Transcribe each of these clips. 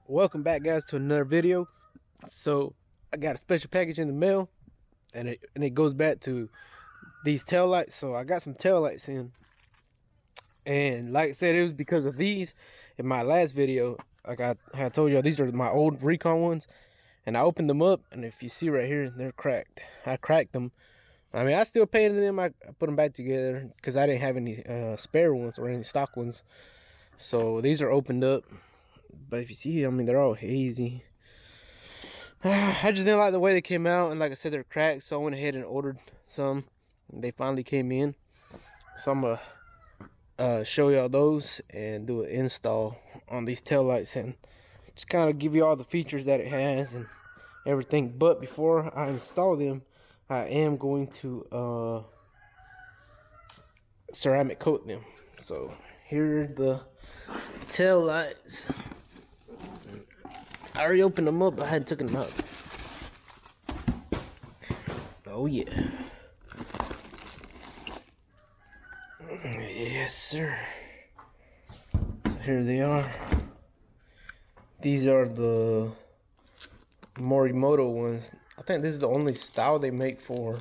Welcome back, guys, to another video. So I got a special package in the mail, and it goes back to these tail lights. So I got some tail lights in, and like I said, it was because of these in my last video. Like I had told y'all, these are my old recon ones, and I opened them up, and if you see right here, they're cracked. I cracked them. I mean, I still painted them. I put them back together because I didn't have any spare ones or any stock ones. So these are opened up. But if you see, I mean, they're all hazy. I just didn't like the way they came out, and like I said, they're cracked, so I went ahead and ordered some. They finally came in, so I'm gonna show y'all those and do an install on these taillights and just kind of give you all the features that it has and everything. But before I install them, I am going to ceramic coat them. So here are the tail lights. I already opened them up, but I hadn't taken them out. Oh yeah. Yes, sir. So here they are. These are the Morimoto ones. I think this is the only style they make for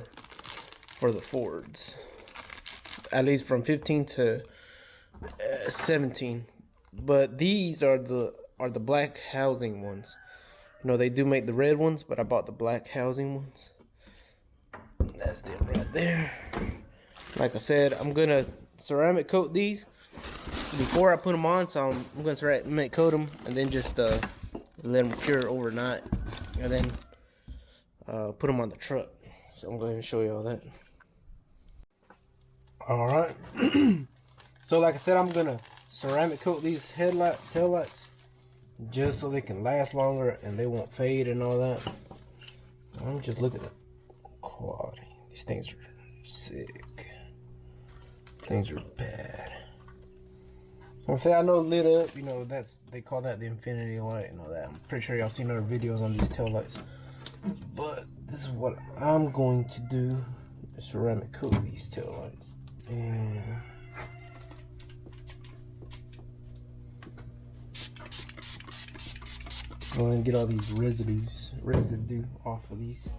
the Fords. At least from 15 to 17. But these are the black housing ones. You know, they do make the red ones, but I bought the black housing ones. That's them right there. Like I said, I'm gonna ceramic coat these before I put them on. So I'm gonna ceramic coat them and then just let them cure overnight, and then put them on the truck. So I'm going to show you all that. All right. So like I said, I'm gonna ceramic coat these tail lights just so they can last longer and they won't fade and all that. I'm just looking at the quality. These things are sick. Things are bad. I say I know lit up, you know, they call that the infinity light and all that. I'm pretty sure y'all seen other videos on these tail lights. But this is what I'm going to do: ceramic coat these tail lights. And go ahead and get all these residue off of these.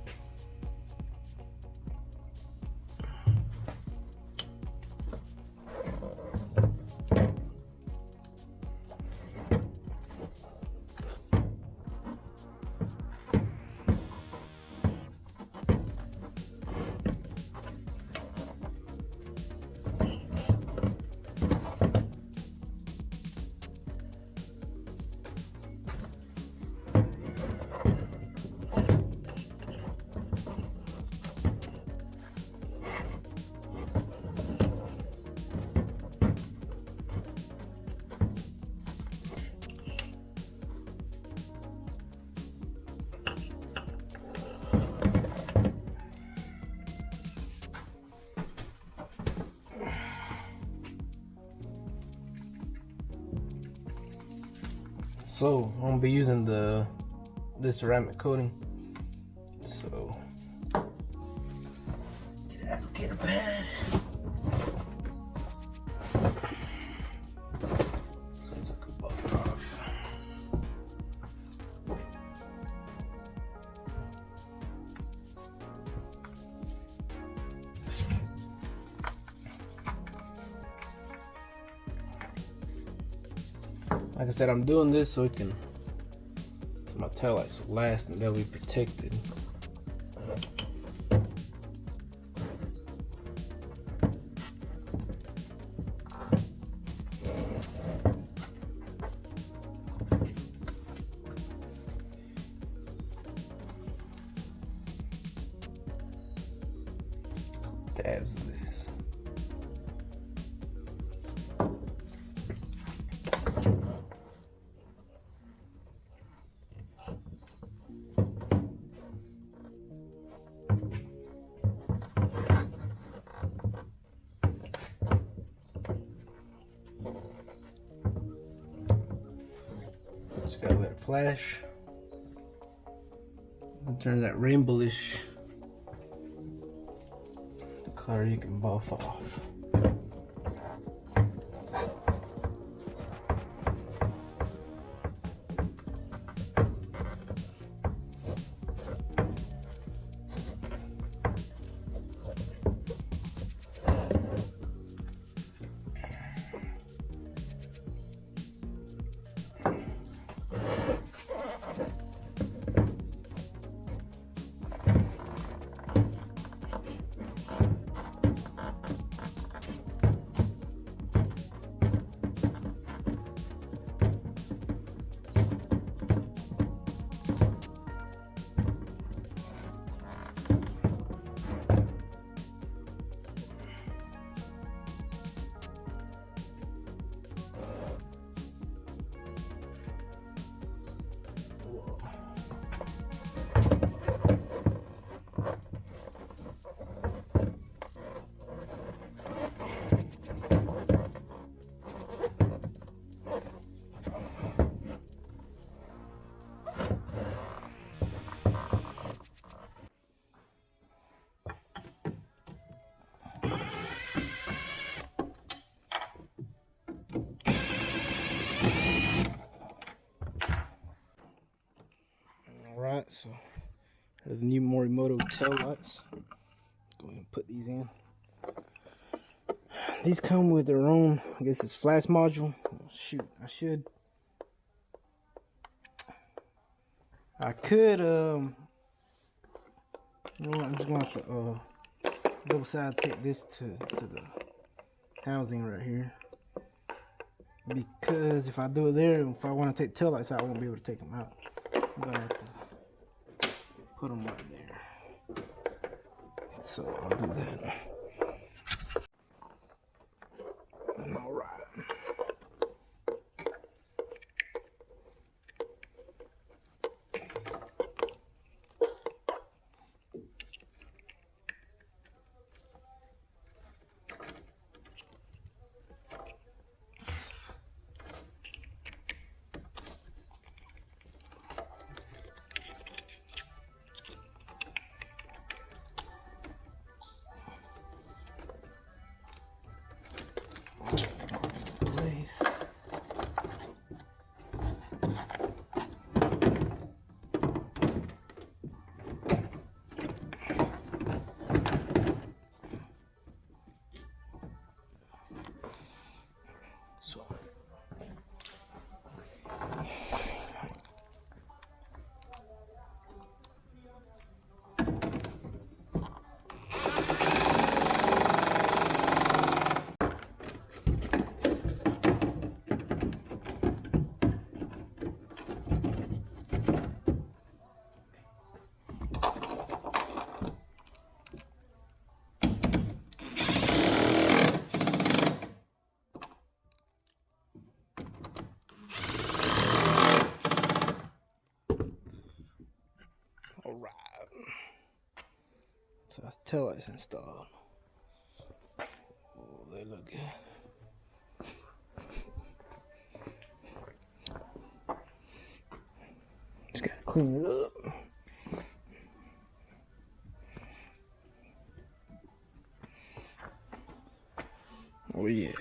So I'm gonna be using this ceramic coating. So get a pad. Let's look a buffer off. Like I said, I'm doing this so my tail lights will last and they'll be protected. Tabs of this. Just gotta let it flash. Turn that rainbowish color you can buff off. So there's the new Morimoto tail lights. Go ahead and put these in. These come with their own, I guess it's flash module. Oh, shoot, I could, you know what, I'm just going to double side tape this to the housing right here. Because if I do it there, if I want to take taillights out, I won't be able to take them out. I'm going to have to put them right there. So I'll do that. Alright. So that's taillights installed. Oh, they look good. Just gotta clean it up. Oh yeah.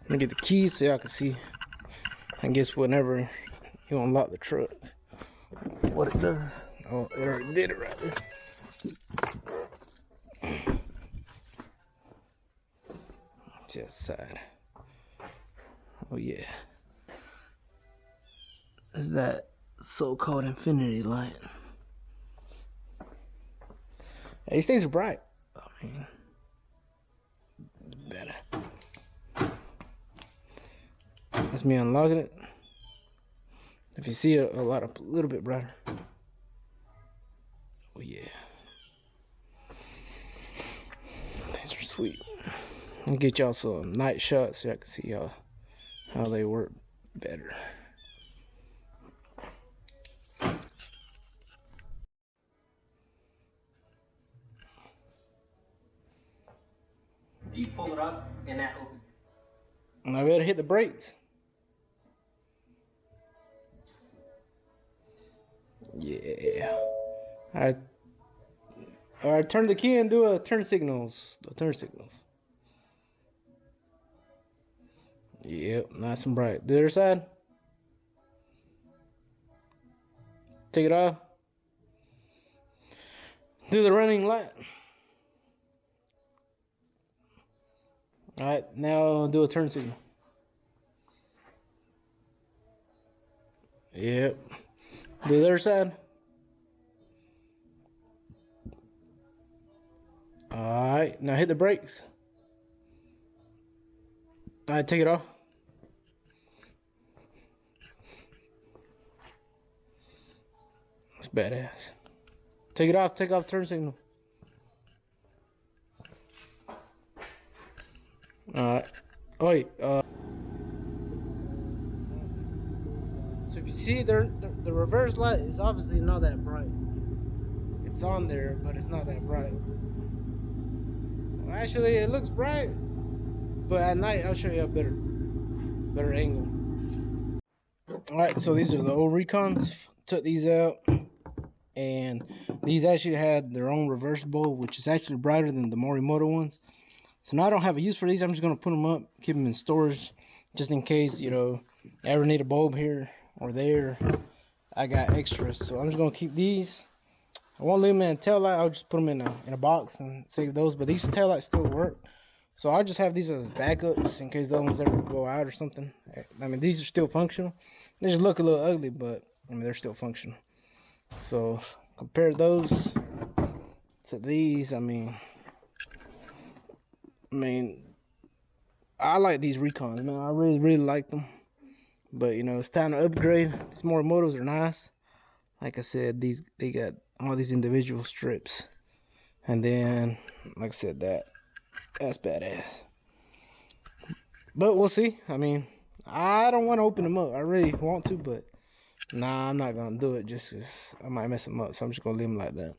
Let me get the keys so y'all can see. I guess whenever you unlock the truck, what it does. Oh, it already did it right there. Just side. Oh yeah. Is that so-called infinity light? Hey, these things are bright. I mean, better. That's me unlocking it. If you see a little bit brighter. Oh yeah. These are sweet. I'll get y'all some night shots so y'all can see how they work better. You pull it up and that opens. And I better hit the brakes. Yeah. Alright, turn the key and do a turn signals. Yep, nice and bright. The other side. Take it off. Do the running light. Alright, now do a turn signal. Yep. Do the other side. Alright, now hit the brakes. Alright, take it off. That's badass. Take it off, take off turn signal. Alright. Oh wait, so if you see the reverse light is obviously not that bright. It's on there, but it's not that bright. Well, actually, it looks bright, but at night I'll show you a better angle. Alright, so these are the old recons. Took these out, and these actually had their own reversible, which is actually brighter than the Morimoto ones. So now I don't have a use for these. I'm just gonna put them up, keep them in storage, just in case, you know, ever need a bulb here or there. I got extras, so I'm just gonna keep these. I won't leave them in a tail light. I'll just put them in a box and save those. But these tail lights still work, so I'll just have these as backups in case those ones ever go out or something. I mean, these are still functional. They just look a little ugly, but I mean they're still functional. So compare those to these. I mean, I like these recons, man. I really like them. But you know, it's time to upgrade. These Morimotos are nice. Like I said, they got all these individual strips, and then like I said, that's badass. But we'll see. I mean, I don't want to open them up. I really want to, but nah, I'm not gonna do it just because I might mess them up. So I'm just gonna leave them like that.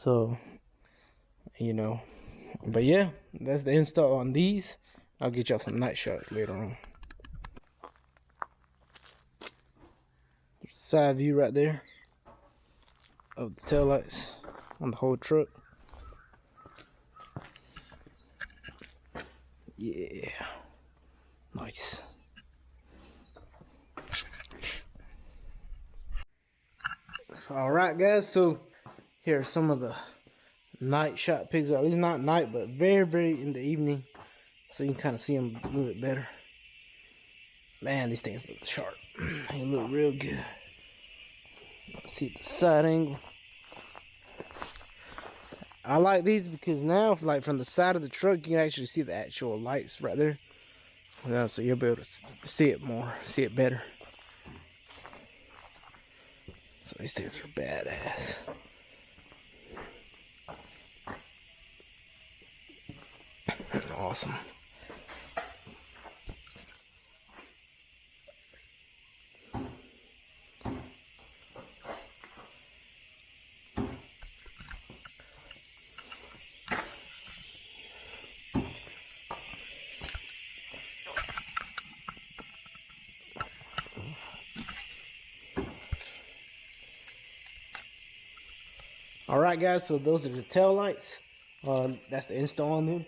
So, you know, but yeah, that's the install on these. I'll get y'all some night shots later on. Side view right there of the taillights on the whole truck. Yeah, nice. All right, guys, so here are some of the night shot pics, at least not night, but very in the evening, so you can kind of see them a little bit better. Man, these things look sharp. They look real good. See the side angle. I like these because now, like from the side of the truck, you can actually see the actual lights right there. So you'll be able to see it more, see it better. So these things are badass. Awesome. Alright guys, so those are the tail lights. That's the install on them.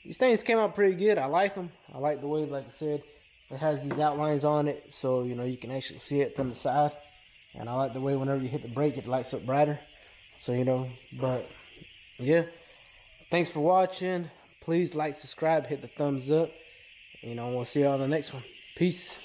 These things came out pretty good. I like them. I like the way, like I said, it has these outlines on it, so you know you can actually see it from the side. And I like the way whenever you hit the brake, it lights up brighter. So you know, but yeah. Thanks for watching. Please like, subscribe, hit the thumbs up. You know, we'll see you on the next one. Peace.